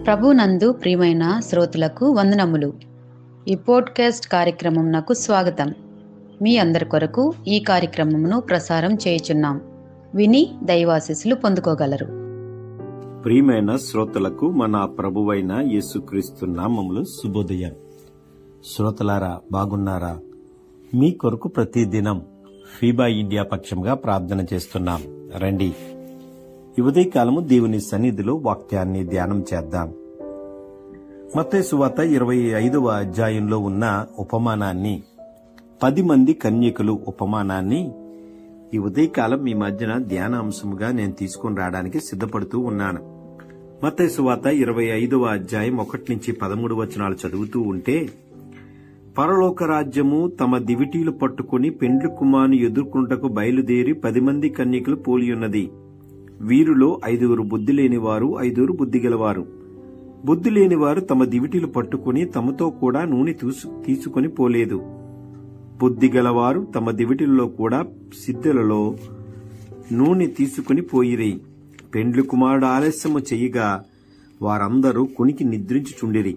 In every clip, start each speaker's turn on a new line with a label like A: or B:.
A: ప్రభునందు ప్రియమైన శ్రోతలకు వందనములు. ఈ పోడ్కాస్ట్ కార్యక్రమంనకు స్వాగతం. మీ అందరి కొరకు ఈ కార్యక్రమమును ప్రసారం చేయుచున్నాం. విని దైవాశీస్సులు పొందుకోగలరు.
B: ప్రియమైన శ్రోతలకు మన ప్రభువైన యేసుక్రీస్తు నామములో శుభోదయం. శ్రోతలారా, బాగున్నారా? మీ కొరకు ప్రతిదినం ఫీబా ఇండియా పక్షంగా ప్రార్థన చేస్తున్నాం. రండి, ఈ ఉదయకాలము దేవుని సన్నిధిలో వాక్యాన్ని ధ్యానం చేద్దాం. మత్తయి సువార్త 25వ అధ్యాయంలో ఉన్న ఉపమానాన్ని, 10 మంది కన్యకులు ఉపమానాన్ని ఈ ఉదయకాలం మీ మధ్యన ధ్యానాంశముగా నేను తీసుకుని రావడానికి సిద్ధపడుతూ ఉన్నాను. మత్తయి సువార్త 25వ అధ్యాయం 1 నుంచి 13 వచనాలు చదువుతూ ఉంటే, పరలోక రాజ్యము తమ దివిటీలు పట్టుకుని పెండ్లి కుమారుని ఎదుర్కొంటకు బయలుదేరి 10 మంది కన్యకులు పోలియున్నది. వీరిలో 5 బుద్ధి లేనివారు, 5 బుద్ధి గలవారు. బుద్ధి లేనివారు తమ దివిటీలు పట్టుకుని తమతో కూడా నూనె తీసుకుని పోలేదు. బుద్ధి గలవారు తమ దివిటీలలో కూడా సిద్ధలలో నూనె తీసుకుని పోయిరి. పెండ్లి కుమారుడు ఆలస్యము చెయ్యగా వారందరూ కునికి నిద్రించుచుండిరి.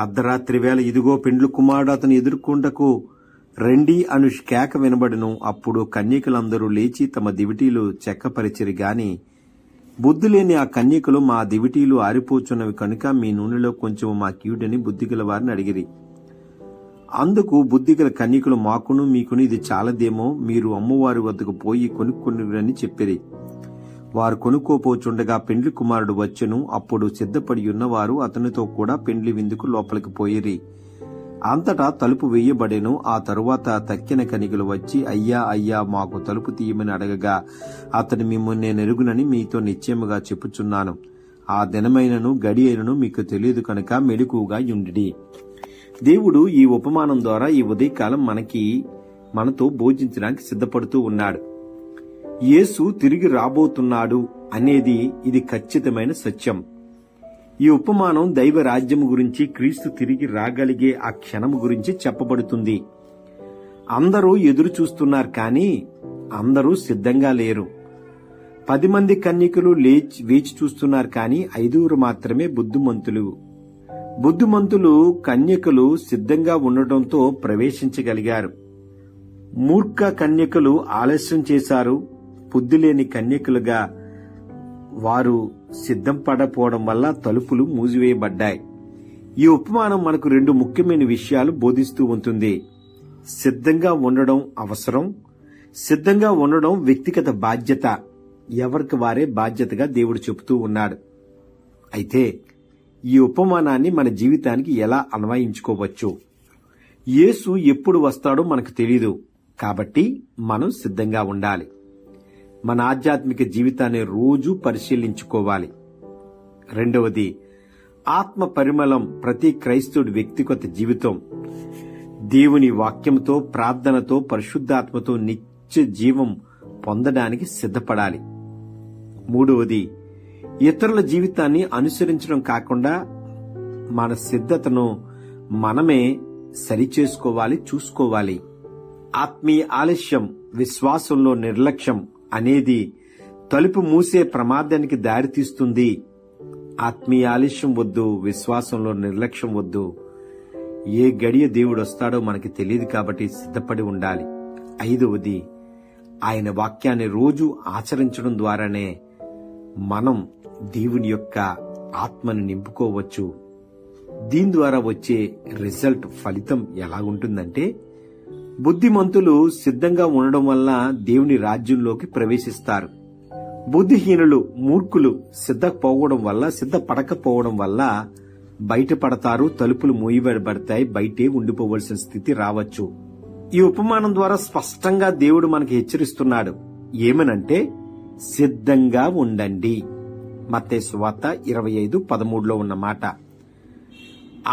B: అర్ధరాత్రి వేళ, ఇదిగో పెండ్లి కుమారుడు అతను ఎదుర్కొంటకు రండి అను కేక వినబడెను. అప్పుడు కన్యకులందరూ లేచి తమ దివిటీలు చెక్కపరిచిరి గాని బుద్ధి లేని ఆ కన్యకులు, మా దివిటీలు ఆరిపోచున్నవి కనుక మీ నూనెలో కొంచెం మాకీయుడని బుద్ధిగల వారిని అడిగిరి. అందుకు బుద్ధిగల కన్యకులు, మాకును మీకును ఇది చాలదేమో, మీరు అమ్మవారి వద్దకు పోయి కొనుక్కొనిరని చెప్పిరి. వారు కొనుక్కోపోచుండగా పెండ్లి కుమారుడు వచ్చెను. అప్పుడు సిద్ధపడి ఉన్నవారు అతనితో కూడా పెండ్లి విందుకు లోపలికి పోయిరి. అంతటా తలుపు వేయబడెను. ఆ తరువాత తక్కిన కన్యకులు వచ్చి, అయ్యా అయ్యా, మాకు తలుపు తీయమని అడగగా అతడు, మిమ్మల్ని నేను ఎరుగునని మీతో నిశ్చయముగా చెప్పుచున్నాను. ఆ దినమైనను గడి అయినను మీకు తెలియదు కనుక మెలకువగా యుండిడి. దేవుడు ఈ ఉపమానం ద్వారా ఈ ఉదయకాలం మనతో భోజించడానికి సిద్ధపడుతూ ఉన్నాడు. యేసు తిరిగి రాబోతున్నాడు అనేది ఇది ఖచ్చితమైన సత్యం. ఈ ఉపమానం దైవ రాజ్యము గురించి, క్రీస్తు తిరిగి రాగలిగే ఆ క్షణము గురించి చెప్పబడుతుంది. అందరూ ఎదురు చూస్తున్నారు, కానీ అందరూ సిద్ధంగా లేరు. 10 మంది కన్యకులు వేచి చూస్తున్నారు, కానీ 5 మాత్రమే బుద్ధిమంతులు. బుద్ధిమంతులు కన్యకులు సిద్ధంగా ఉండటంతో ప్రవేశించగలిగారు. మూర్ఖ కన్యకులు ఆలస్యం చేశారు. బుద్ధి లేని కన్యకులుగా వారు సిద్ధం పడపోవడం వల్ల తలుపులు మూసివేయబడ్డాయి. ఈ ఉపమానం మనకు 2 ముఖ్యమైన విషయాలు బోధిస్తూ ఉంటుంది. సిద్ధంగా ఉండడం అవసరం, సిద్ధంగా ఉండడం వ్యక్తిగత బాధ్యత. ఎవరికి వారే బాధ్యతగా దేవుడు చెబుతూ ఉన్నాడు. అయితే ఈ ఉపమానాన్ని మన జీవితానికి ఎలా అన్వయించుకోవచ్చు? యేసు ఎప్పుడు వస్తాడో మనకు తెలియదు, కాబట్టి మనం సిద్ధంగా ఉండాలి. మన ఆధ్యాత్మిక జీవితాన్ని రోజు పరిశీలించుకోవాలి. రెండవది, ఆత్మ పరిమళం ప్రతి క్రైస్తవుడి వ్యక్తిగత జీవితం. దేవుని వాక్యంతో, ప్రార్థనతో, పరిశుద్ధాత్మతో నిత్య జీవం పొందడానికి సిద్ధపడాలి. మూడవది, ఇతరుల జీవితాన్ని అనుసరించడం కాకుండా మన సిద్ధతను మనమే సరిచేసుకోవాలి, చూసుకోవాలి. ఆత్మీయ ఆలస్యం, విశ్వాసంలో నిర్లక్ష్యం అనేది తలుపు మూసే ప్రమాదానికి దారితీస్తుంది. ఆత్మీయ ఆలస్యం వద్దు, విశ్వాసంలో నిర్లక్ష్యం వద్దు. ఏ గడియ దేవుడు వస్తాడో మనకి తెలియదు, కాబట్టి సిద్ధపడి ఉండాలి. 5వది, ఆయన వాక్యాన్ని రోజు ఆచరించడం ద్వారానే మనం దేవుని యొక్క ఆత్మను నింపుకోవచ్చు. దీని ద్వారా వచ్చే రిజల్ట్, ఫలితం ఎలాగుంటుందంటే, బుద్ధిమంతులు సిద్ధంగా ఉండడం వల్ల దేవుని రాజ్యంలోకి ప్రవేశిస్తారు. బుద్ధిహీనులు, మూర్ఖులు సిద్ధపడకపోవడం వల్ల బయటపడతారు. తలుపులు మూయబడతాయి, బయటే ఉండిపోవలసిన స్థితి రావచ్చు. ఈ ఉపమానం ద్వారా స్పష్టంగా దేవుడు మనకి హెచ్చరిస్తున్నాడు. ఏమనంటే, సిద్ధంగా ఉండండి. మత్తయి సువార్త 25:13 ఉన్న మాట.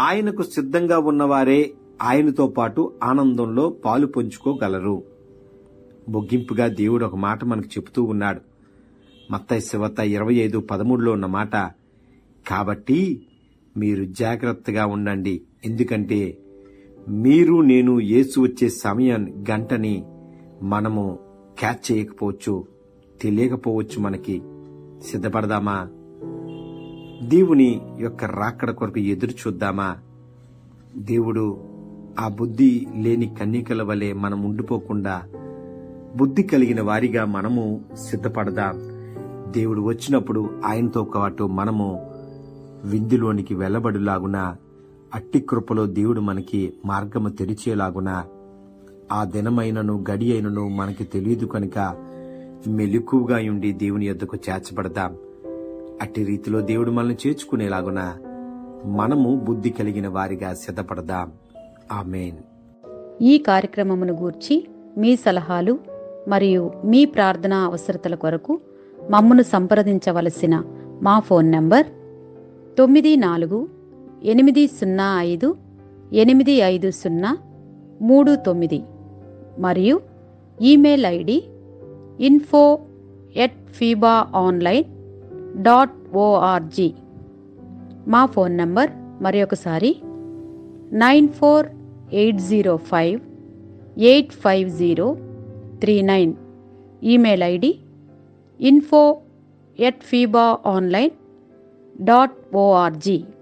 B: ఆయనకు సిద్ధంగా ఉన్నవారే ఆయనతో పాటు ఆనందంలో పాలు పంచుకోగలరు. ముగింపుగా దేవుడు ఒక మాట మనకు చెబుతూ ఉన్నాడు. మత్తయి సువార్త 25:13 ఉన్న మాట, కాబట్టి మీరు జాగ్రత్తగా ఉండండి, ఎందుకంటే మీరు నేను యేసు వచ్చే గంటని మనము క్యాచ్ చేయకపోవచ్చు, తెలియకపోవచ్చు. మనకి సిద్ధపడదామా? దేవుని యొక్క రాకడ కొరకు ఎదురు చూద్దామా? దేవుడు ఆ బుద్ధి లేని కన్యకల వలె మనం ఉండిపోకుండా బుద్ధి కలిగిన వారిగా మనము సిద్ధపడదాం. దేవుడు వచ్చినప్పుడు ఆయనతో పాటు మనము విందులోనికి వెళ్ళబడులాగున, అట్టి కృపలో దేవుడు మనకి మార్గము తెరిచేలాగున, ఆ దినమైనను గడి అయినను మనకి తెలియదు కనుక మెలకువగా ఉండి దేవుని యొద్దకు చేర్చబడదాం. అట్టి రీతిలో దేవుడు మనల్ని చేర్చుకునేలాగున మనము బుద్ధి కలిగిన వారిగా సిద్ధపడదాం. ఆమేన్.
A: ఈ కార్యక్రమమును గూర్చి మీ సలహాలు మరియు మీ ప్రార్థనా అవసరతల కొరకు మమ్మను సంప్రదించవలసిన మా ఫోన్ నంబర్ 9485508539 మరియు ఈమెయిల్ ఐడి info@fibaonline.org. మా ఫోన్ నంబర్ మరొకసారి 9480585039. Email ID info@fibaonline.org.